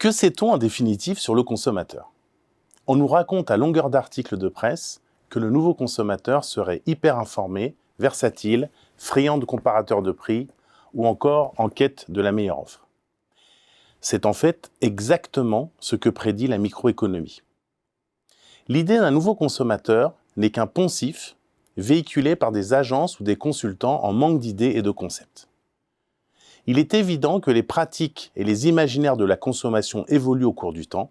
Que sait-on en définitive sur le consommateur? On nous raconte à longueur d'articles de presse que le nouveau consommateur serait hyper informé, versatile, friand de comparateurs de prix ou encore en quête de la meilleure offre. C'est en fait exactement ce que prédit la microéconomie. L'idée d'un nouveau consommateur n'est qu'un poncif véhiculé par des agences ou des consultants en manque d'idées et de concepts. Il est évident que les pratiques et les imaginaires de la consommation évoluent au cours du temps,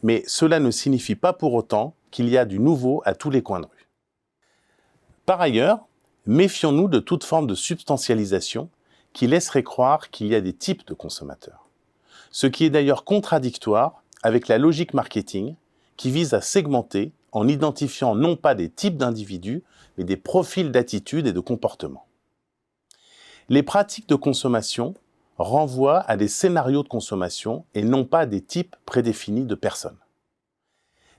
mais cela ne signifie pas pour autant qu'il y a du nouveau à tous les coins de rue. Par ailleurs, méfions-nous de toute forme de substantialisation qui laisserait croire qu'il y a des types de consommateurs. Ce qui est d'ailleurs contradictoire avec la logique marketing qui vise à segmenter en identifiant non pas des types d'individus, mais des profils d'attitudes et de comportements. Les pratiques de consommation renvoient à des scénarios de consommation et non pas à des types prédéfinis de personnes.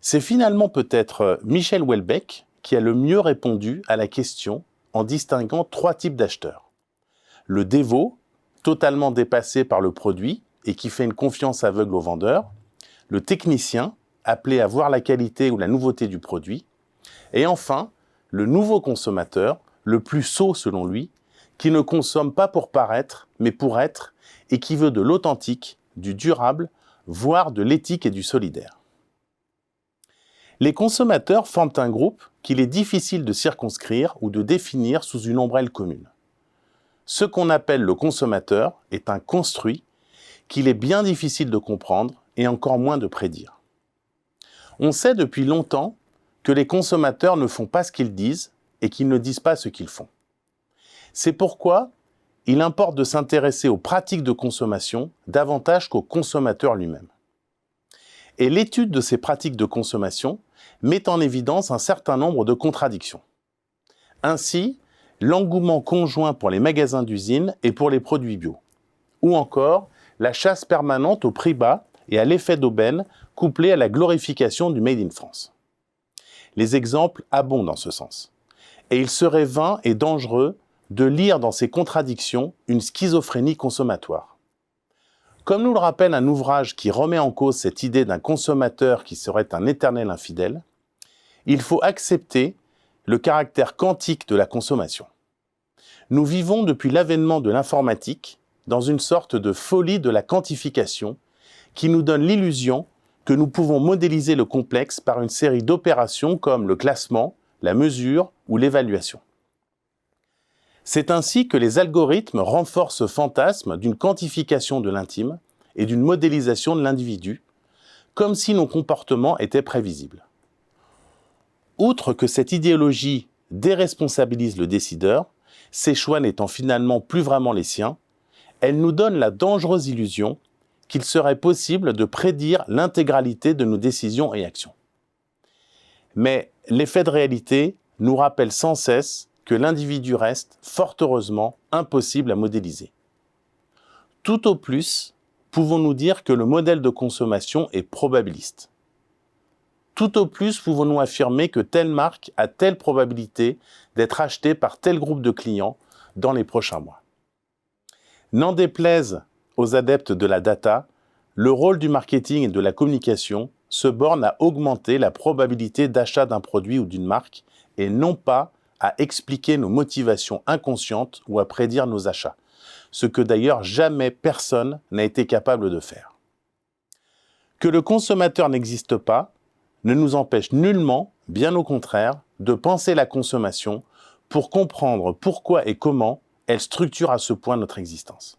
C'est finalement peut-être Michel Houellebecq qui a le mieux répondu à la question en distinguant trois types d'acheteurs. Le dévot, totalement dépassé par le produit et qui fait une confiance aveugle au vendeur. Le technicien, appelé à voir la qualité ou la nouveauté du produit. Et enfin, le nouveau consommateur, le plus sot selon lui, qui ne consomme pas pour paraître, mais pour être, et qui veut de l'authentique, du durable, voire de l'éthique et du solidaire. Les consommateurs forment un groupe qu'il est difficile de circonscrire ou de définir sous une ombrelle commune. Ce qu'on appelle le consommateur est un construit qu'il est bien difficile de comprendre et encore moins de prédire. On sait depuis longtemps que les consommateurs ne font pas ce qu'ils disent et qu'ils ne disent pas ce qu'ils font. C'est pourquoi il importe de s'intéresser aux pratiques de consommation davantage qu'au consommateur lui-même. Et l'étude de ces pratiques de consommation met en évidence un certain nombre de contradictions. Ainsi, l'engouement conjoint pour les magasins d'usine et pour les produits bio. Ou encore, la chasse permanente au prix bas et à l'effet d'aubaine couplé à la glorification du Made in France. Les exemples abondent en ce sens. Et il serait vain et dangereux de lire dans ces contradictions une schizophrénie consommatoire. Comme nous le rappelle un ouvrage qui remet en cause cette idée d'un consommateur qui serait un éternel infidèle, il faut accepter le caractère quantique de la consommation. Nous vivons depuis l'avènement de l'informatique dans une sorte de folie de la quantification qui nous donne l'illusion que nous pouvons modéliser le complexe par une série d'opérations comme le classement, la mesure ou l'évaluation. C'est ainsi que les algorithmes renforcent ce fantasme d'une quantification de l'intime et d'une modélisation de l'individu, comme si nos comportements étaient prévisibles. Outre que cette idéologie déresponsabilise le décideur, ses choix n'étant finalement plus vraiment les siens, elle nous donne la dangereuse illusion qu'il serait possible de prédire l'intégralité de nos décisions et actions. Mais les faits de réalité nous rappellent sans cesse que l'individu reste, fort heureusement, impossible à modéliser. Tout au plus, pouvons-nous dire que le modèle de consommation est probabiliste. Tout au plus, pouvons-nous affirmer que telle marque a telle probabilité d'être achetée par tel groupe de clients dans les prochains mois. N'en déplaise aux adeptes de la data, le rôle du marketing et de la communication se borne à augmenter la probabilité d'achat d'un produit ou d'une marque et non pas à expliquer nos motivations inconscientes ou à prédire nos achats, ce que d'ailleurs jamais personne n'a été capable de faire. Que le consommateur n'existe pas ne nous empêche nullement, bien au contraire, de penser la consommation pour comprendre pourquoi et comment elle structure à ce point notre existence.